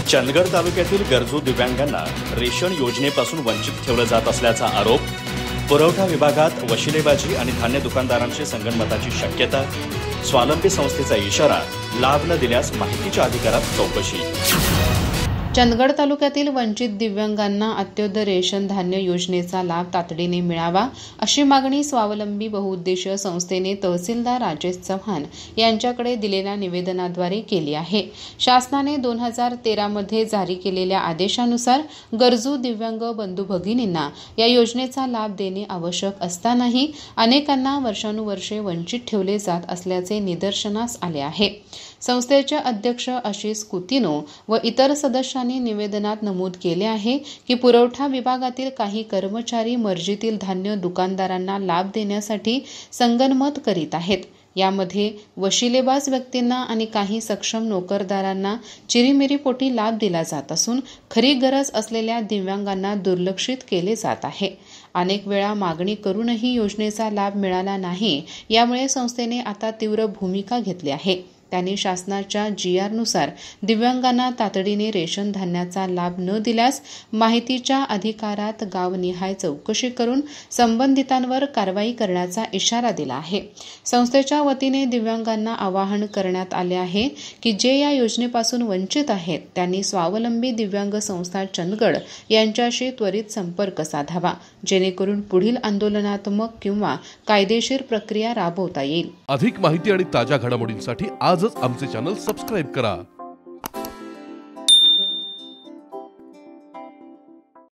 चंदगड तालुक्यातील गरजू दिव्यांगांना रेशन योजनेपासून वंचित ठेवलं जात असल्याचा आरोप, पुरवठा विभागात वशिलेबाजी आणि धान्य दुकानदारांची संगनमताची शक्यता, स्वावलंबी संस्थेचा इशारा, लाभ न दिल्यास माहितीच्या अधिकारात चौकशी। चंदगड तालुक्यातील वंचित दिव्यांगांना अंत्योदय रेशन धान्य योजनेचा लाभ तातडीने मिळावा अशी मागणी स्वावलंबी बहुउद्देशीय संस्थेने तहसीलदार राजेश चव्हाण यांच्याकडे दिलेल्या निवेदनाद्वारे केली आहे। शासनाने 2013 मध्ये जारी केलेल्या आदेशानुसार गरजू दिव्यांग बंधू भगिनींना या योजनेचा लाभ देणे आवश्यक असतानाही अनेकांना वर्षानुवर्षे वंचित ठेवले जात असल्याचे निदर्शनास आले आहे। संस्थेचे अध्यक्ष आशिष कुतिनो व इतर सदस्यांनी निवेदनात नमूद केले आहे की पुरवठा विभागातील काही कर्मचारी मर्जीतील धान्य दुकानदारांना लाभ देण्यासाठी संगनमत करीत आहेत। यामध्ये वशिलेबाज व्यक्तींना आणि काही सक्षम नोकरदारांना चिरीमिरीपोटी लाभ दिला जात असून खरी गरज असलेल्या दिव्यांगांना दुर्लक्षित केले जात आहे। अनेक वेळा मागणी करूनही योजनेचा लाभ मिळाला नाही। यामुळे संस्थेने आता तीव्र भूमिका घेतली आहे। त्यांनी शासनाच्या GR नुसार दिव्यांगांना तातडीने रेशन धान्याचा लाभ न दिल्यास माहितीच्या अधिकारात गावनिहाय चौकशी करून संबंधितांवर कारवाई करण्याचा इशारा दिला आहे। संस्थेच्या वतीने दिव्यांगांना आवाहन करण्यात आले आहे की जे या योजनेपासून वंचित आहेत त्यांनी स्वावलंबी दिव्यांग संस्था चंदगड यांच्याशी त्वरित संपर्क साधावा, जेणेकरून पुढील आंदोलनात्मक किंवा कायदेशीर प्रक्रिया राबवता येईल। अधिक माहिती आणि ताज्या घडामोडींसाठी आजच आमचे चॅनल सबस्क्राइब करा।